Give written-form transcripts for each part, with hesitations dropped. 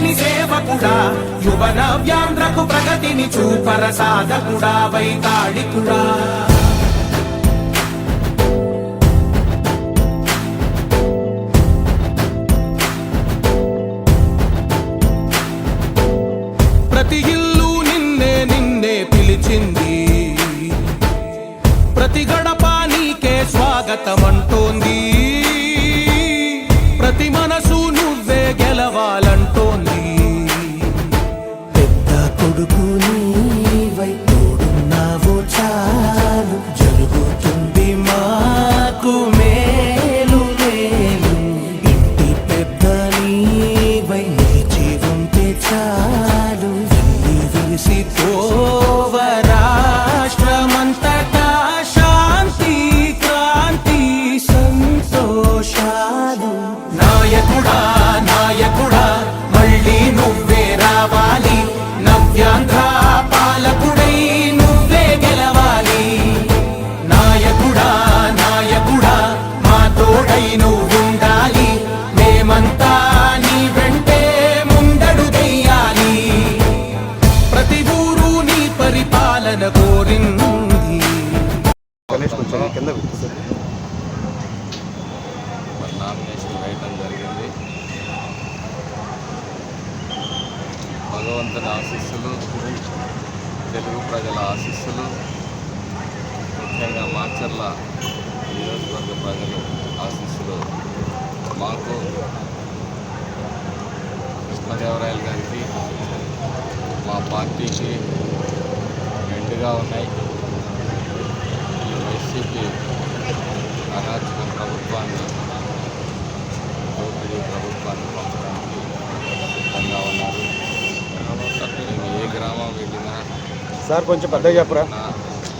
తీరని సేవకుడా, యువన వ్యాంధ్రకు ప్రగతిని చూపర సాధకుడా, వైతాళికుడా. ప్రతి ఇల్లు నిన్నే నిన్నే పిలిచింది, ప్రతి గడప నీకే స్వాగతమంటోంది, ప్రతి మనసు నువ్వే గెలవాలంటోంది. పెద్ద కొడుకు నీవై తోడున్నావు చాలు, జరుగుతుంది మాకు మేలు మేలు. ఇంటి పెద్ద నీవై నిలిచి ఉంటే చాలు, వెళ్ళి విరిసిపోవ రాష్ట్రమంతటా శాంతి క్రాంతి సంతోషాలు. నాయకుడా నాయకుడా మళ్ళీ నువ్వే రావాలి, నవ్యాంధ్ర పాలకుడై నువ్వే గెలవాలి. నాయకుడా నాయకుడా మా తోడై నువ్వుండాలి, మేమంతా నీ వెంటే ముందడుగెయ్యాలి. ప్రతి ఊరు నీ పరిపాలన కోరింది. నామినేషన్ వేయడం జరిగింది. భగవంతుని ఆశీస్సులు, తెలుగు ప్రజల ఆశీస్సులు, ముఖ్యంగా మాచర్ల నియోజకవర్గ ప్రజల ఆశీస్సులు మాకు, కృష్ణదేవరాయలు గారికి, మా పార్టీకి మెండుగా ఉన్నాయి. ఈ వైసీపీ అరాచక ప్రభుత్వాన్ని, దోపిడీ ప్రభుత్వాన్ని పంపడానికి సిద్ధంగా ఉన్నారు. మేము ఏ గ్రామం వెళ్ళినా సార్ కొంచెం పెద్దగా చెప్పరా,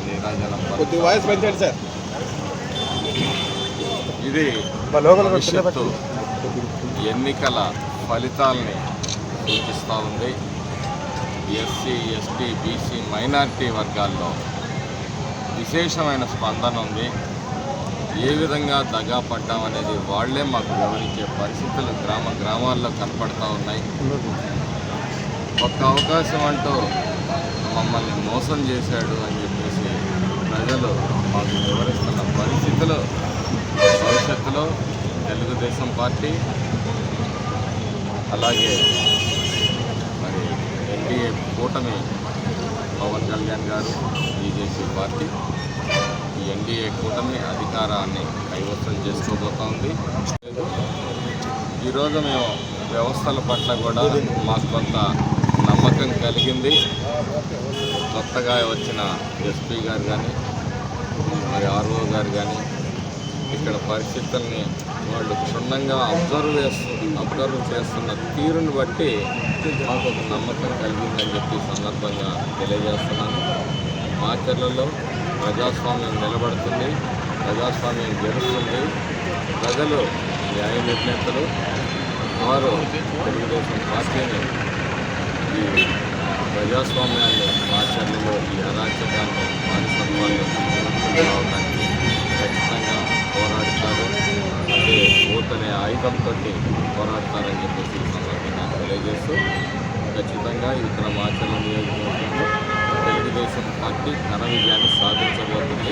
నీరాజనం వాయిస్ పెంచండి సార్. ఇది భవిష్యత్తు ఎన్నికల ఫలితాలని సూచిస్తూ ఉంది. ఎస్సీ ఎస్టీ బీసీ మైనారిటీ వర్గాల్లో విశేషమైన స్పందన ఉంది. ఏ విధంగా దగా పడ్డామనేది వాళ్లే మాకు వివరించే పరిస్థితులు గ్రామాల్లో కనపడతా ఉన్నాయి. ఒక్క అవకాశం అంటూ మమ్మల్ని మోసం చేశాడు అని చెప్పేసి ప్రజలు మాకు వివరిస్తున్న పరిస్థితులు భవిష్యత్తులో తెలుగుదేశం పార్టీ, అలాగే మరి ఎన్డీఏ కూటమి, పవన్ కళ్యాణ్ గారు, బీజేపీ పార్టీ, ఈ ఎన్డీఏ కూటమి అధికారాన్ని కైవసం చేసుకోబోతోంది. ఈరోజు మేము వ్యవస్థల పట్ల కూడా మాకు కొంత నమ్మకం కలిగింది. కొత్తగా వచ్చిన ఎస్పీ గారు కానీ, మరి ఆర్ఓ గారు కానీ ఇక్కడ పరిస్థితుల్ని వాళ్ళు క్షుణ్ణంగా అబ్జర్వ్ చేస్తున్న తీరుని బట్టి మాకు ఒక నమ్మకం కలిగిందని చెప్పి సందర్భంగా తెలియజేస్తున్నాను. మాచర్లలో ప్రజాస్వామ్యం నిలబడుతుంది, ప్రజాస్వామ్యం గెలుస్తుంది. ప్రజలు న్యాయ నిర్ణేతలు వారు తెలుగుదేశం పార్టీని ఈ ప్రజాస్వామ్యాన్ని, మాచర్లలో ఈ అరాచకాన్ని, మానసత్వాన్ని రావడానికి ఖచ్చితంగా పోరాడతారు. అంటే ఓటు అనే ఆయుధంతో పోరాడతారని చెప్పేసి ఈ సందర్భంగా తెలియజేస్తూ, ఖచ్చితంగా ఇక్కడ మాచర్ల నియోజకవర్గంలో తెలుగుదేశం పార్టీ ఘన విజయాన్ని సాధించబోతుంది.